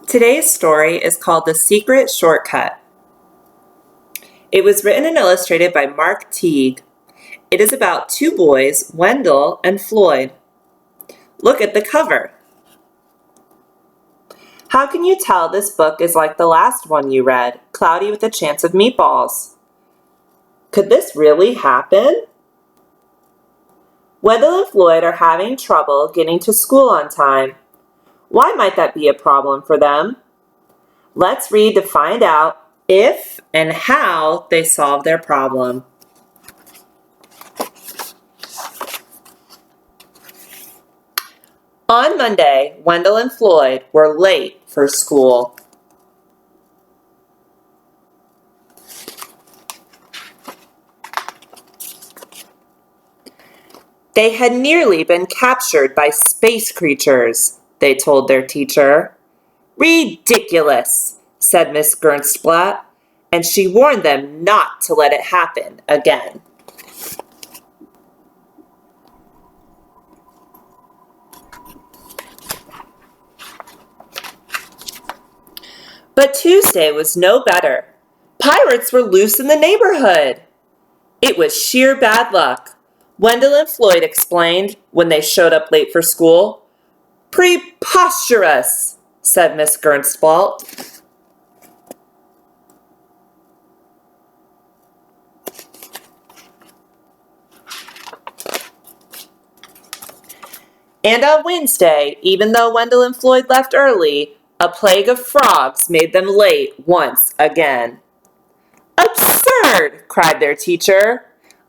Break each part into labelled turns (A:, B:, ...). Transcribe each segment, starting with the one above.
A: Today's story is called The Secret Shortcut. It was written and illustrated by Mark Teague. It is about two boys, Wendell and Floyd. Look at the cover. How can you tell this book is like the last one you read, Cloudy with a Chance of Meatballs? Could this really happen? Wendell and Floyd are having trouble getting to school on time. Why might that be a problem for them? Let's read to find out if and how they solve their problem. On Monday, Wendell and Floyd were late for school. They had nearly been captured by space creatures, they told their teacher. Ridiculous, said Miss Gernstblatt, and she warned them not to let it happen again. But Tuesday was no better. Pirates were loose in the neighborhood. It was sheer bad luck, Wendell and Floyd explained when they showed up late for school. Preposterous, said Miss Gernstblatt. And on Wednesday, even though Wendell and Floyd left early, a plague of frogs made them late once again. Absurd, cried their teacher.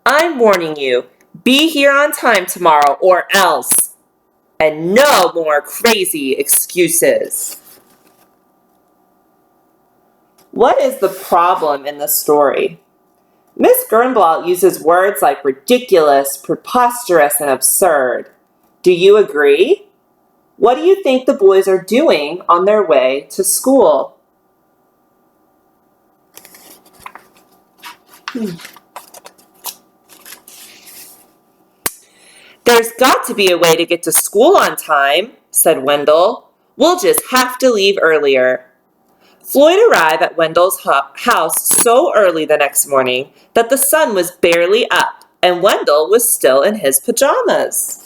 A: I'm warning you, be here on time tomorrow or else. And no more crazy excuses. What is the problem in the story? Miss Gernblatt uses words like ridiculous, preposterous, and absurd. Do you agree? What do you think the boys are doing on their way to school? There's got to be a way to get to school on time, said Wendell. We'll just have to leave earlier. Floyd arrived at Wendell's house so early the next morning that the sun was barely up and Wendell was still in his pajamas.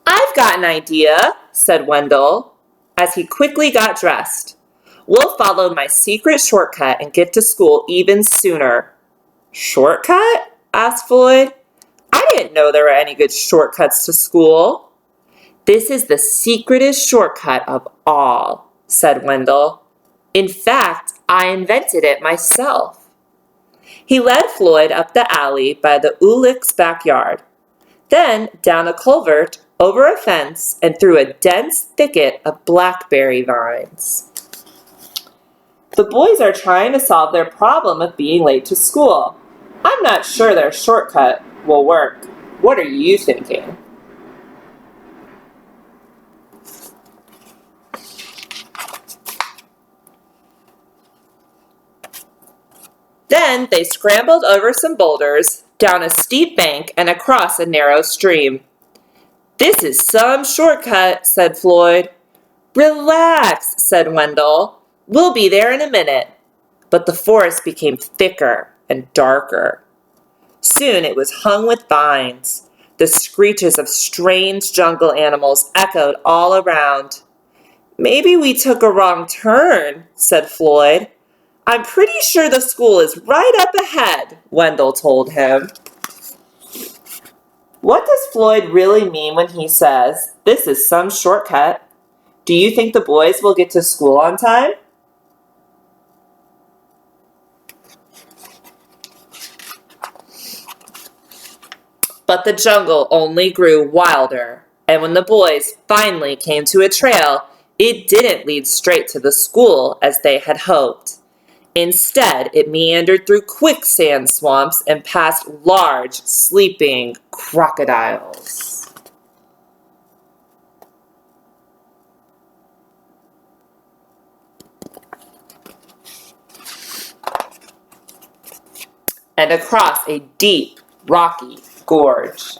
A: I've got an idea, said Wendell, as he quickly got dressed. We'll follow my secret shortcut and get to school even sooner. Shortcut? Asked Floyd. I didn't know there were any good shortcuts to school. This is the secretest shortcut of all, said Wendell. In fact, I invented it myself. He led Floyd up the alley by the Ulick's backyard, then down a culvert, over a fence, and through a dense thicket of blackberry vines. The boys are trying to solve their problem of being late to school. I'm not sure their shortcut will work. What are you thinking? Then they scrambled over some boulders, down a steep bank, and across a narrow stream. This is some shortcut, said Floyd. Relax, said Wendell. We'll be there in a minute. But the forest became thicker and darker. Soon it was hung with vines. The screeches of strange jungle animals echoed all around. Maybe we took a wrong turn, said Floyd. I'm pretty sure the school is right up ahead, Wendell told him. What does Floyd really mean when he says, this is some shortcut? Do you think the boys will get to school on time? But the jungle only grew wilder, and when the boys finally came to a trail, it didn't lead straight to the school as they had hoped. Instead, it meandered through quicksand swamps and past large, sleeping crocodiles. and across a deep, rocky gorge.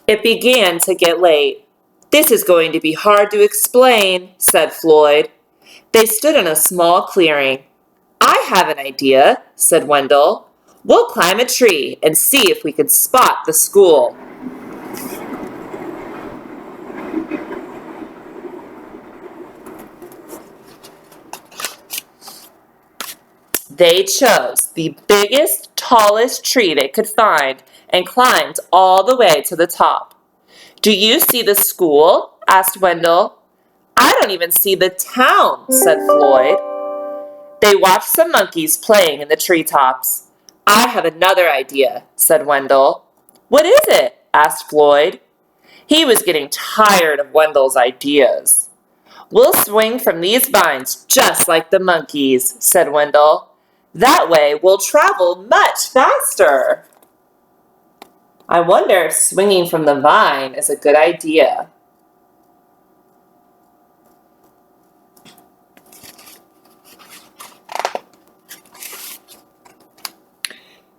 A: It began to get late. "This is going to be hard to explain," said Floyd. They stood in a small clearing. "I have an idea," said Wendell. "We'll climb a tree and see if we can spot the school." They chose the biggest, tallest tree they could find and climbed all the way to the top. "Do you see the school?" asked Wendell. "I don't even see the town," said Floyd. They watched some monkeys playing in the treetops. "I have another idea," said Wendell. "What is it?" asked Floyd. He was getting tired of Wendell's ideas. "We'll swing from these vines just like the monkeys," said Wendell. "That way we'll travel much faster." I wonder if swinging from the vine is a good idea.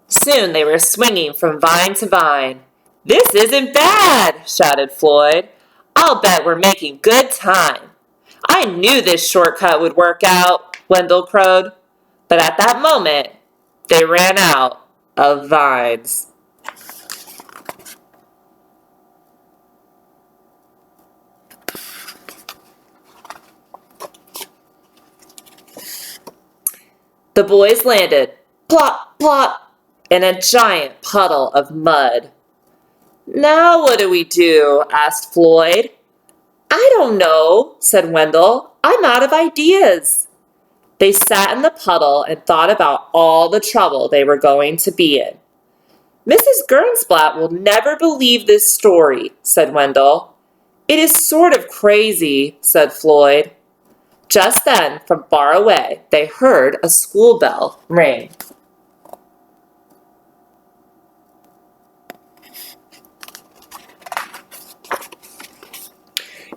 A: Soon they were swinging from vine to vine. "This isn't bad," shouted Floyd. "I'll bet we're making good time." "I knew this shortcut would work out," Wendell crowed. But at that moment, they ran out of vines. The boys landed, plop, plop, in a giant puddle of mud. "Now what do we do?" asked Floyd. "I don't know," said Wendell. "I'm out of ideas." They sat in the puddle and thought about all the trouble they were going to be in. "Mrs. Gernsplat will never believe this story," said Wendell. "It is sort of crazy," said Floyd. Just then, from far away, they heard a school bell ring.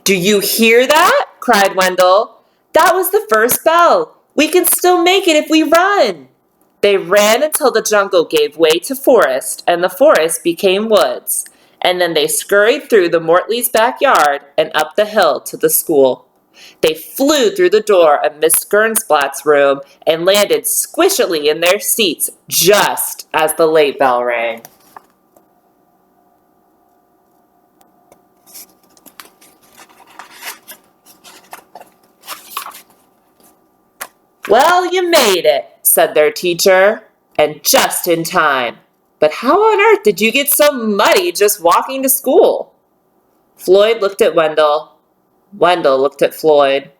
A: "Do you hear that?" cried Wendell. "That was the first bell. We can still make it if we run." They ran until the jungle gave way to forest, and the forest became woods. And then they scurried through the Mortleys' backyard and up the hill to the school. They flew through the door of Miss Gernsplat's room and landed squishily in their seats just as the late bell rang. "Well, you made it," said their teacher, "and just in time. But how on earth did you get so muddy just walking to school?" Floyd looked at Wendell. Wendell looked at Floyd.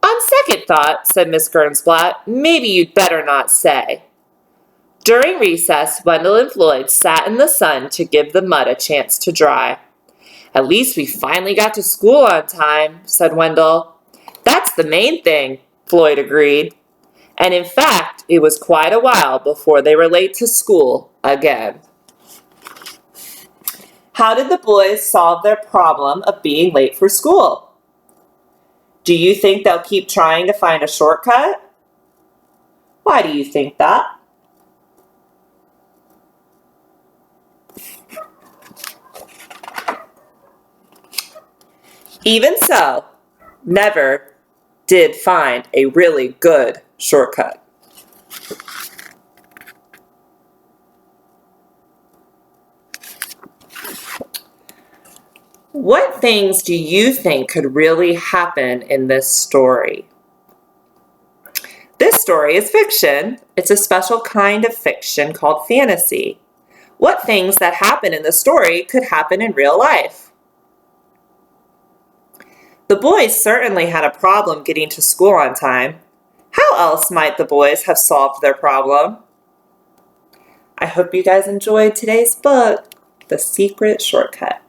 A: "On second thought," said Miss Gernsplat, "maybe you'd better not say." During recess, Wendell and Floyd sat in the sun to give the mud a chance to dry. "At least we finally got to school on time," said Wendell. "That's the main thing," Floyd agreed. And in fact, it was quite a while before they were late to school again. How did the boys solve their problem of being late for school? Do you think they'll keep trying to find a shortcut? Why do you think that? Even so, never did find a really good shortcut. What things do you think could really happen in this story? This story is fiction. It's a special kind of fiction called fantasy. What things that happen in the story could happen in real life? The boys certainly had a problem getting to school on time. How else might the boys have solved their problem? I hope you guys enjoyed today's book, The Secret Shortcut.